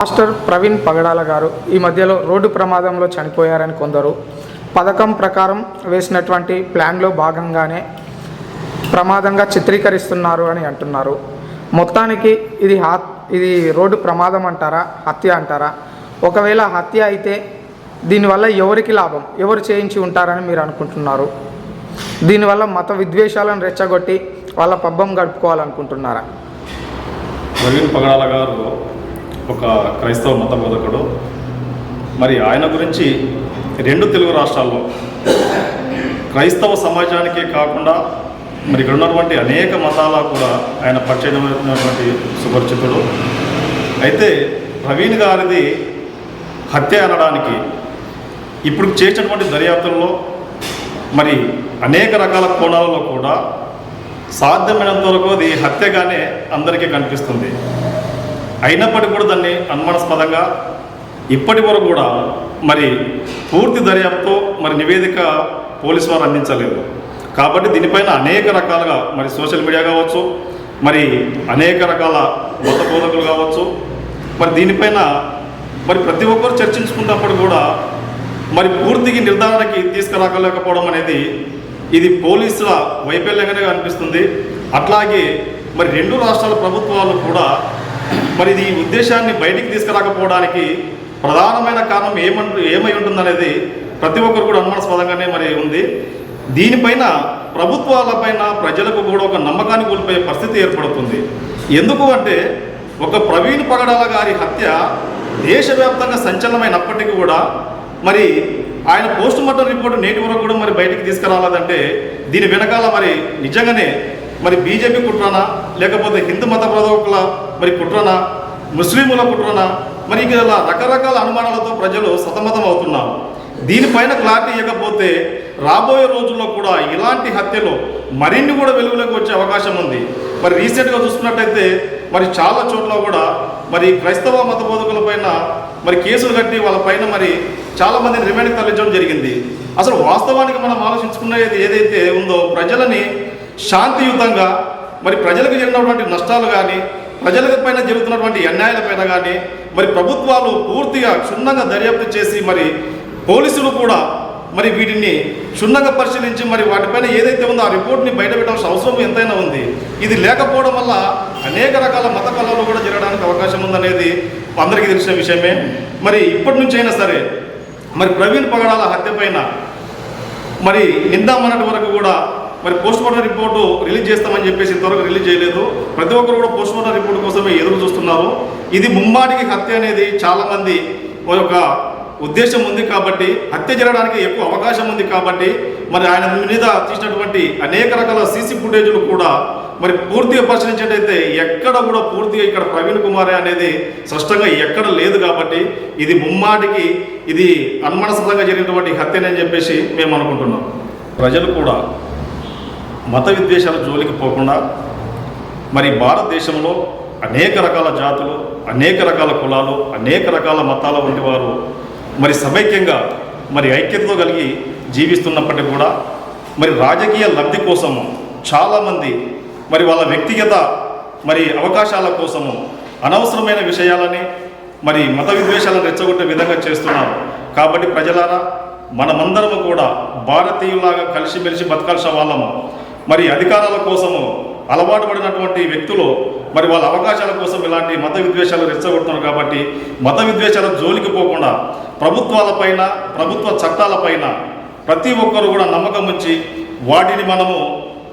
Master Praveen పగడాల గారు ఈ మధ్యలో రోడ్డు ప్రమాదంలో చనిపోయారని కొందరు పథకం ప్రకారం వేసినటువంటి ప్లాన్లో భాగంగానే ప్రమాదంగా చిత్రీకరిస్తున్నారు అని అంటున్నారు. మొత్తానికి ఇది రోడ్డు ప్రమాదం అంటారా, హత్య అంటారా? ఒకవేళ హత్య అయితే దీనివల్ల ఎవరికి లాభం, ఎవరు చేయించి ఉంటారని మీరు అనుకుంటున్నారు? దీనివల్ల మత విద్వేషాలను రెచ్చగొట్టి వాళ్ళ పబ్బం గడుపుకోవాలనుకుంటున్నారా? ప్రవీణ్ పగడాల గారు ఒక క్రైస్తవ మత బోధకుడు. మరి ఆయన గురించి రెండు తెలుగు రాష్ట్రాల్లో క్రైస్తవ సమాజానికే కాకుండా మరి ఇక్కడ ఉన్నటువంటి అనేక మతాల కూడా ఆయన పరిచయమైనటువంటి సుపరిచితుడు. అయితే ప్రవీణ్ గారిది హత్య అనడానికి ఇప్పుడు చేసినటువంటి దర్యాప్తుల్లో మరి అనేక రకాల కోణాలలో కూడా సాధ్యమైనంత వరకు అది హత్యగానే అందరికీ కనిపిస్తుంది. అయినప్పటికీ కూడా దాన్ని అనుమానాస్పదంగా ఇప్పటి వరకు కూడా మరి పూర్తి దర్యాప్తు మరి నివేదిక పోలీసు వారు అందించలేదు. కాబట్టి దీనిపైన అనేక రకాలుగా మరి సోషల్ మీడియా కావచ్చు, మరి అనేక రకాల మత బోధకులు కావచ్చు, మరి దీనిపైన మరి ప్రతి ఒక్కరు చర్చించుకున్నప్పుడు కూడా మరి పూర్తిగా నిర్ధారణకి తీసుకురాకలేకపోవడం అనేది ఇది పోలీసుల వైఫల్యంగానే అనిపిస్తుంది. అట్లాగే మరి రెండు రాష్ట్రాల ప్రభుత్వాలు కూడా మరి ఈ ఉద్దేశాన్ని బయటికి తీసుకురాకపోవడానికి ప్రధానమైన కారణం ఏమై ఉంటుందనేది ప్రతి ఒక్కరు కూడా అనుమానాస్పదంగానే మరి ఉంది. దీనిపైన ప్రభుత్వాలపైన ప్రజలకు కూడా ఒక నమ్మకాన్ని కోల్పోయే పరిస్థితి ఏర్పడుతుంది. ఎందుకు అంటే ఒక ప్రవీణ్ పగడాల గారి హత్య దేశవ్యాప్తంగా సంచలనమైనప్పటికీ కూడా మరి ఆయన పోస్ట్ మార్టం రిపోర్టు నేటి వరకు కూడా మరి బయటికి తీసుకురాలేదంటే దీని వెనకాల మరి నిజంగానే మరి బీజేపీ కుట్రనా, లేకపోతే హిందూ మత ప్రబోధకుల మరి కుట్రనా, ముస్లింల కుట్రనా, మరి ఇలా రకరకాల అనుమానాలతో ప్రజలు సతమతం అవుతున్నారు. దీనిపైన క్లారిటీ ఇవ్వకపోతే రాబోయే రోజుల్లో కూడా ఇలాంటి హత్యలు మరిన్ని కూడా వెలుగులోకి వచ్చే అవకాశం ఉంది. మరి రీసెంట్గా చూసుకున్నట్టయితే మరి చాలా చోట్ల కూడా మరి క్రైస్తవ మత బోధకులపైన మరి కేసులు కట్టి వాళ్ళపైన మరి చాలామందిని రిమాండ్కి తరలించడం జరిగింది. అసలు వాస్తవానికి మనం ఆలోచించుకునేది ఏదైతే ఉందో ప్రజలని శాంతియుతంగా మరి ప్రజలకు జరిగినటువంటి నష్టాలు కానీ, ప్రజల పైన జరుగుతున్నటువంటి అన్యాయాలపైన కానీ మరి ప్రభుత్వాలు పూర్తిగా క్షుణ్ణంగా దర్యాప్తు చేసి మరి పోలీసులు కూడా మరి వీటిని క్షుణ్ణంగా పరిశీలించి మరి వాటిపైన ఏదైతే ఉందో ఆ రిపోర్ట్ని బయటపెట్టాల్సిన అవసరం ఎంతైనా ఉంది. ఇది లేకపోవడం వల్ల అనేక రకాల మత కళలు కూడా జరగడానికి అవకాశం ఉందనేది అందరికీ తెలిసిన విషయమే. మరి ఇప్పటి నుంచి అయినా సరే మరి ప్రవీణ్ పగడాల హత్య పైన మరి నిందామన్నటి వరకు కూడా మరి పోస్ట్ మార్టం రిపోర్టు రిలీజ్ చేస్తామని చెప్పేసి ఇంతవరకు రిలీజ్ చేయలేదు. ప్రతి ఒక్కరు కూడా పోస్ట్ మార్టం రిపోర్టు కోసమే ఎదురు చూస్తున్నారు. ఇది ముమ్మాటికి హత్య అనేది చాలామంది ఒక ఉద్దేశం ఉంది కాబట్టి, హత్య జరగడానికి ఎక్కువ అవకాశం ఉంది కాబట్టి మరి ఆయన మీద తీసినటువంటి అనేక రకాల సీసీ ఫుటేజ్లు కూడా మరి పూర్తిగా పరిశీలించేటైతే ఎక్కడ కూడా పూర్తిగా ఇక్కడ ప్రవీణ్ కుమారే అనేది స్పష్టంగా ఎక్కడ లేదు. కాబట్టి ఇది ముమ్మాటికి ఇది అనుమానాస్పదంగా జరిగినటువంటి హత్యని చెప్పేసి మేము అనుకుంటున్నాం. ప్రజలు కూడా మత విద్వేషాల జోలికి పోకుండా మరి భారతదేశంలో అనేక రకాల జాతులు, అనేక రకాల కులాలు, అనేక రకాల మతాల వంటి వారు మరి సమైక్యంగా మరి ఐక్యతతో కలిగి జీవిస్తున్నప్పటికీ కూడా మరి రాజకీయ లబ్ధి కోసము చాలామంది మరి వాళ్ళ వ్యక్తిగత మరి అవకాశాల కోసము అనవసరమైన విషయాలని మరి మత విద్వేషాలను రెచ్చగొట్టే విధంగా చేస్తున్నారు. కాబట్టి ప్రజలారా మనమందరము కూడా భారతీయులాగా కలిసిమెలిసి బతకాల్సిన వాళ్ళము. మరి అధికారాల కోసము అలవాటు పడినటువంటి వ్యక్తులు మరి వాళ్ళ అవకాశాల కోసం ఇలాంటి మత విద్వేషాలు రెచ్చగొడుతున్నారు. కాబట్టి మత విద్వేషాల జోలికి పోకుండా ప్రభుత్వాలపైన, ప్రభుత్వ చట్టాలపైన ప్రతి ఒక్కరు కూడా నమ్మకం ఉంచి వాటిని మనము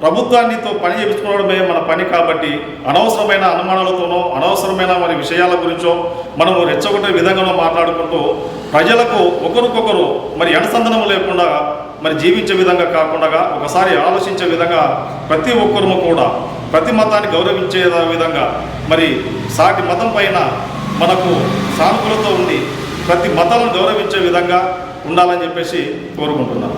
ప్రభుత్వాన్నితో పని చేయించుకోవడమే మన పని. కాబట్టి అనవసరమైన అనుమానాలతోనో, అనవసరమైన మరి విషయాల గురించో మనము రెచ్చగొట్టే విధంగా మాట్లాడుకుంటూ ప్రజలకు ఒకరికొకరు మరి అనుసంధానం లేకుండా మరి జీవించే విధంగా కాకుండా ఒకసారి ఆలోచించే విధంగా ప్రతి ఒక్కరు కూడా ప్రతి మతాన్ని గౌరవించే విధంగా మరి సాటి మతం పైన మనకు సానుకూలత ఉండి ప్రతి మతాలను గౌరవించే విధంగా ఉండాలని చెప్పేసి కోరుకుంటున్నాను.